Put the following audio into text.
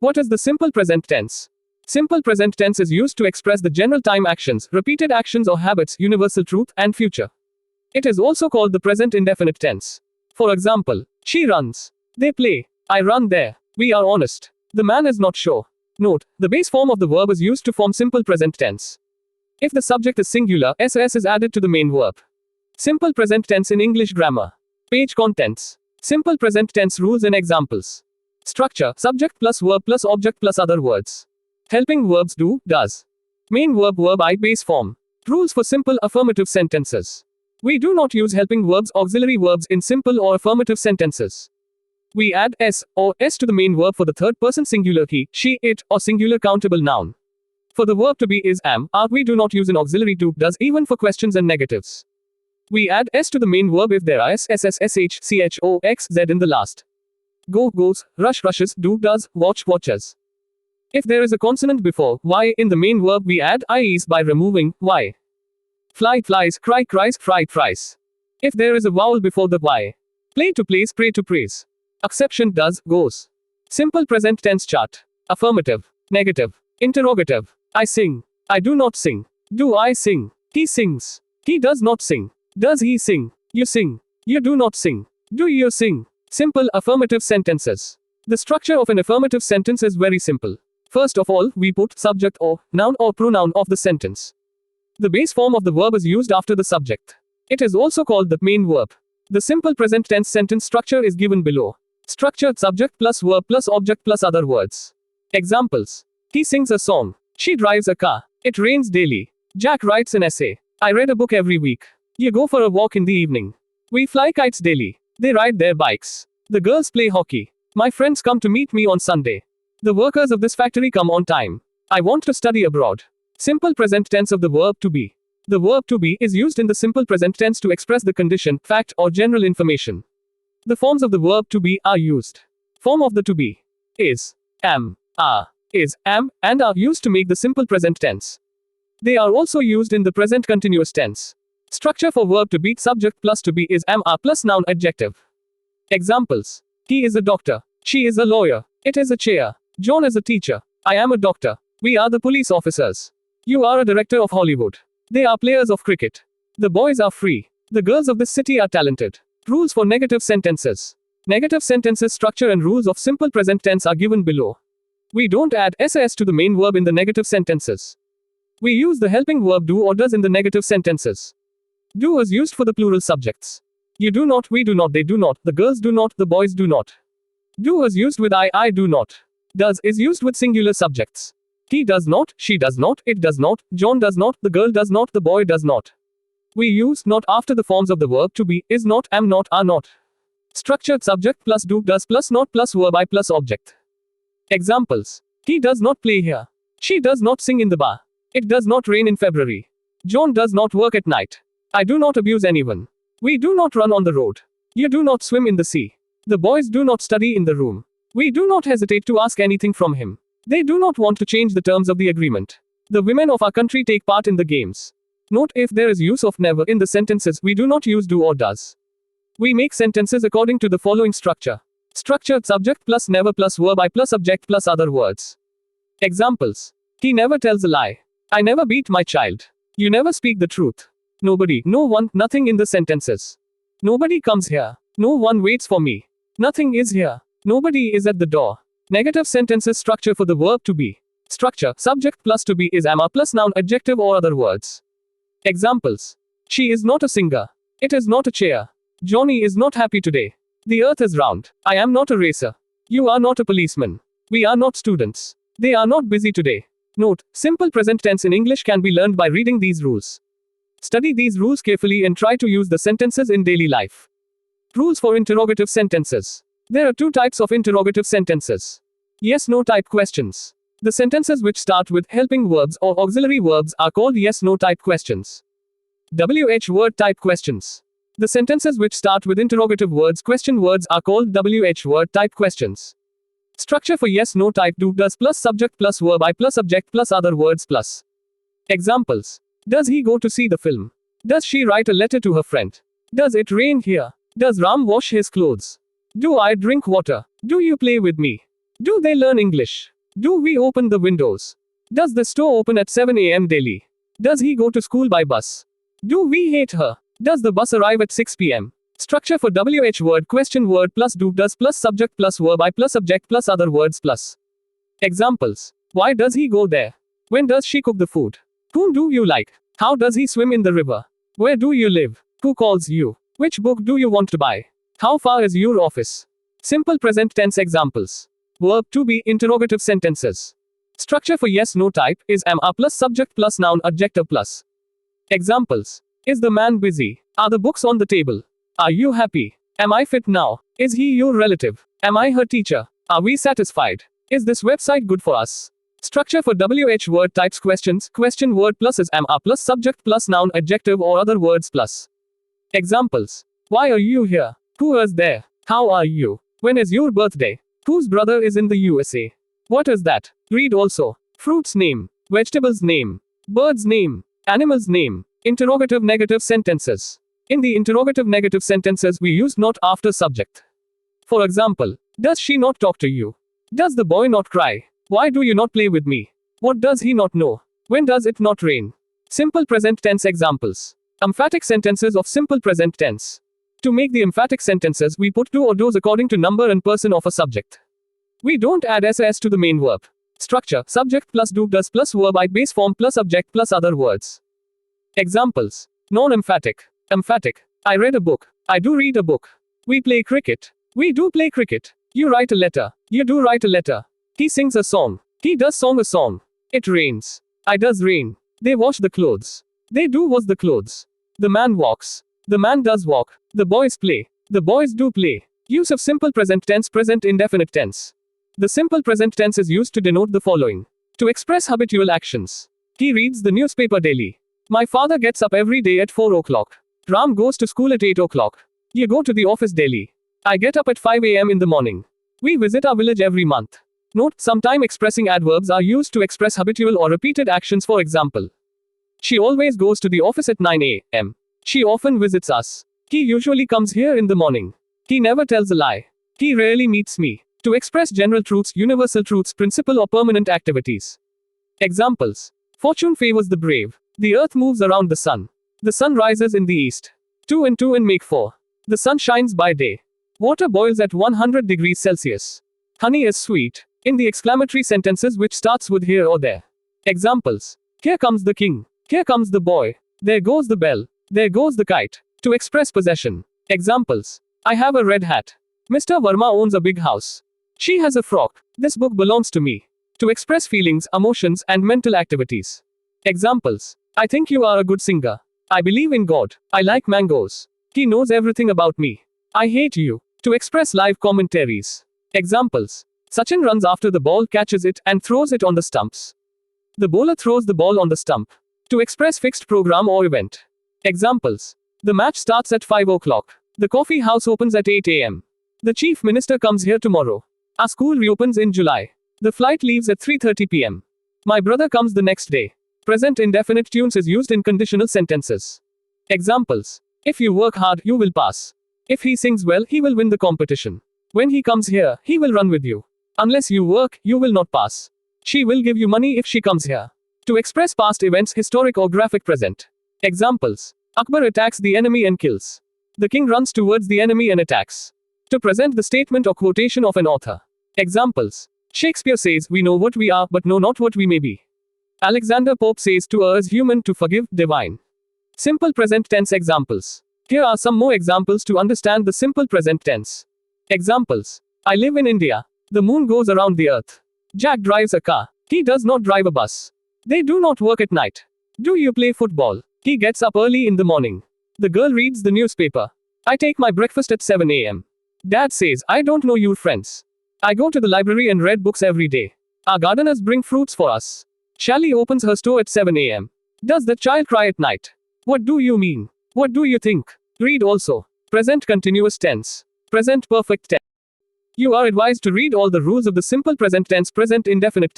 What is the simple present tense? Simple present tense is used to express the general time actions, repeated actions or habits, universal truth, and future. It is also called the present indefinite tense. For example, she runs. They play. I run there. We are honest. The man is not sure. Note, the base form of the verb is used to form simple present tense. If the subject is singular, ss is added to the main verb. Simple present tense in English grammar. Page contents. Simple present tense rules and examples. Structure, subject plus verb plus object plus other words. Helping verbs do, does. Main verb verb I base form. Rules for simple affirmative sentences. We do not use helping verbs auxiliary verbs in simple or affirmative sentences. We add s or s to the main verb for the third person singular he, she, it, or singular countable noun. For the verb to be is am, are we do not use an auxiliary to, does even for questions and negatives. We add s to the main verb if there are s, ss, sh, ch, o, x, z in the last. Go, goes, rush, rushes, do, does, watch, watches. If there is a consonant before y in the main verb we add ies by removing y. Fly, flies, cry, cries, fry, fries. If there is a vowel before the y. Play to plays, pray to praise. Exception does, goes. Simple present tense chart. Affirmative. Negative. Interrogative. I sing. I do not sing. Do I sing? He sings. He does not sing. Does he sing? You sing. You do not sing. Do you sing? Simple affirmative sentences. The structure of an affirmative sentence is very simple. First of all, we put subject or noun or pronoun of the sentence. The base form of the verb is used after the subject. It is also called the main verb. The simple present tense sentence structure is given below. Structured subject plus verb plus object plus other words. Examples. He sings a song. She drives a car. It rains daily. Jack writes an essay. I read a book every week. You go for a walk in the evening. We fly kites daily. They ride their bikes. The girls play hockey. My friends come to meet me on Sunday. The workers of this factory come on time. I want to study abroad. Simple present tense of the verb to be. The verb to be is used in the simple present tense to express the condition, fact, or general information. The forms of the verb to be are used. Form of the to be is, am, are, is, am, and are used to make the simple present tense. They are also used in the present continuous tense. Structure for verb to be subject plus to be is am, are plus noun adjective. Examples. He is a doctor. She is a lawyer. It is a chair. John is a teacher. I am a doctor. We are the police officers. You are a director of Hollywood. They are players of cricket. The boys are free. The girls of this city are talented. Rules for negative sentences. Negative sentences structure and rules of simple present tense are given below. We don't add ss to the main verb in the negative sentences. We use the helping verb do or does in the negative sentences. Do is used for the plural subjects. You do not, we do not, they do not, the girls do not, the boys do not. Do is used with I do not. Does is used with singular subjects. He does not, she does not, it does not, John does not, the girl does not, the boy does not. We use not after the forms of the verb to be, is not, am not, are not. Structured subject plus do, does plus not plus verb I plus object. Examples. He does not play here. She does not sing in the bar. It does not rain in February. John does not work at night. I do not abuse anyone. We do not run on the road. You do not swim in the sea. The boys do not study in the room. We do not hesitate to ask anything from him. They do not want to change the terms of the agreement. The women of our country take part in the games. Note, if there is use of never in the sentences, we do not use do or does. We make sentences according to the following structure. Structured subject plus never plus verb I plus subject plus other words. Examples. He never tells a lie. I never beat my child. You never speak the truth. Nobody, no one, nothing in the sentences. Nobody comes here. No one waits for me. Nothing is here. Nobody is at the door. Negative sentences structure for the verb to be. Structure, subject plus to be is am, are plus noun adjective or other words. Examples. She is not a singer. It is not a chair. Johnny is not happy today. The earth is round. I am not a racer. You are not a policeman. We are not students. They are not busy today. Note, simple present tense in English can be learned by reading these rules. Study these rules carefully and try to use the sentences in daily life. Rules for interrogative sentences. There are two types of interrogative sentences. Yes-no type questions. The sentences which start with helping verbs or auxiliary verbs are called yes-no type questions. WH word type questions. The sentences which start with interrogative words, question words are called WH word type questions. Structure for yes-no type do, does plus subject plus verb I plus subject plus other words plus. Examples. Does he go to see the film? Does she write a letter to her friend? Does it rain here? Does Ram wash his clothes? Do I drink water? Do you play with me? Do they learn English? Do we open the windows? Does the store open at 7 a.m. daily? Does he go to school by bus? Do we hate her? Does the bus arrive at 6 p.m.? Structure for WH word question word plus do does plus subject plus verb I plus subject plus other words plus. Examples. Why does he go there? When does she cook the food? Whom do you like? How does he swim in the river? Where do you live? Who calls you? Which book do you want to buy? How far is your office? Simple present tense examples. Verb to be interrogative sentences. Structure for yes no type is am a plus subject plus noun adjective plus. Examples. Is the man busy? Are the books on the table? Are you happy? Am I fit now? Is he your relative? Am I her teacher? Are we satisfied? Is this website good for us? Structure for WH word types questions. Question word plus is am a plus subject plus noun adjective or other words plus. Examples. Why are you here? Who is there? How are you? When is your birthday? Whose brother is in the USA? What is that? Read also. Fruit's name. Vegetables name. Bird's name. Animal's name. Interrogative negative sentences. In the interrogative negative sentences we use not after subject. For example, does she not talk to you? Does the boy not cry? Why do you not play with me? What does he not know? When does it not rain? Simple present tense examples. Emphatic sentences of simple present tense. To make the emphatic sentences we put do or does according to number and person of a subject. We don't add ss to the main verb. Structure, subject plus do does plus verb I base form plus object plus other words. Examples. Non-emphatic. Emphatic. I read a book. I do read a book. We play cricket. We do play cricket. You write a letter. You do write a letter. He sings a song. He does song a song. It rains. I does rain. They wash the clothes. They do wash the clothes. The man walks. The man does walk. The boys play. The boys do play. Use of simple present tense, present indefinite tense. The simple present tense is used to denote the following. To express habitual actions. He reads the newspaper daily. My father gets up every day at 4 o'clock. Ram goes to school at 8 o'clock. You go to the office daily. I get up at 5 a.m. in the morning. We visit our village every month. Note, sometime expressing adverbs are used to express habitual or repeated actions. For example, she always goes to the office at 9 a.m. She often visits us. He usually comes here in the morning. He never tells a lie. He rarely meets me. To express general truths, universal truths, principle or permanent activities. Examples. Fortune favors the brave. The earth moves around the sun. The sun rises in the east. 2 and 2 make 4. The sun shines by day. Water boils at 100 degrees Celsius. Honey is sweet. In the exclamatory sentences which starts with here or there. Examples. Here comes the king. Here comes the boy. There goes the bell. There goes the kite. To express possession. Examples. I have a red hat. Mr. Verma owns a big house. She has a frock. This book belongs to me. To express feelings, emotions, and mental activities. Examples. I think you are a good singer. I believe in God. I like mangoes. He knows everything about me. I hate you. To express live commentaries. Examples. Sachin runs after the ball, catches it, and throws it on the stumps. The bowler throws the ball on the stump. To express fixed program or event. Examples. The match starts at 5 o'clock. The coffee house opens at 8 a.m. The chief minister comes here tomorrow. Our school reopens in July. The flight leaves at 3:30 p.m. My brother comes the next day. Present indefinite tense is used in conditional sentences. Examples. If you work hard, you will pass. If he sings well, he will win the competition. When he comes here, he will run with you. Unless you work, you will not pass. She will give you money if she comes here. To express past events, historic or graphic present. Examples. Akbar attacks the enemy and kills. The king runs towards the enemy and attacks. To present the statement or quotation of an author. Examples. Shakespeare says, we know what we are, but know not what we may be. Alexander Pope says, to err is human, to forgive, divine. Simple present tense examples. Here are some more examples to understand the simple present tense. Examples. I live in India. The moon goes around the earth. Jack drives a car. He does not drive a bus. They do not work at night. Do you play football? He gets up early in the morning. The girl reads the newspaper. I take my breakfast at 7 a.m. Dad says, I don't know your friends. I go to the library and read books every day. Our gardeners bring fruits for us. Shally opens her store at 7 a.m. Does the child cry at night? What do you mean? What do you think? Read also. Present continuous tense. Present perfect tense. You are advised to read all the rules of the simple present tense, present indefinite tense.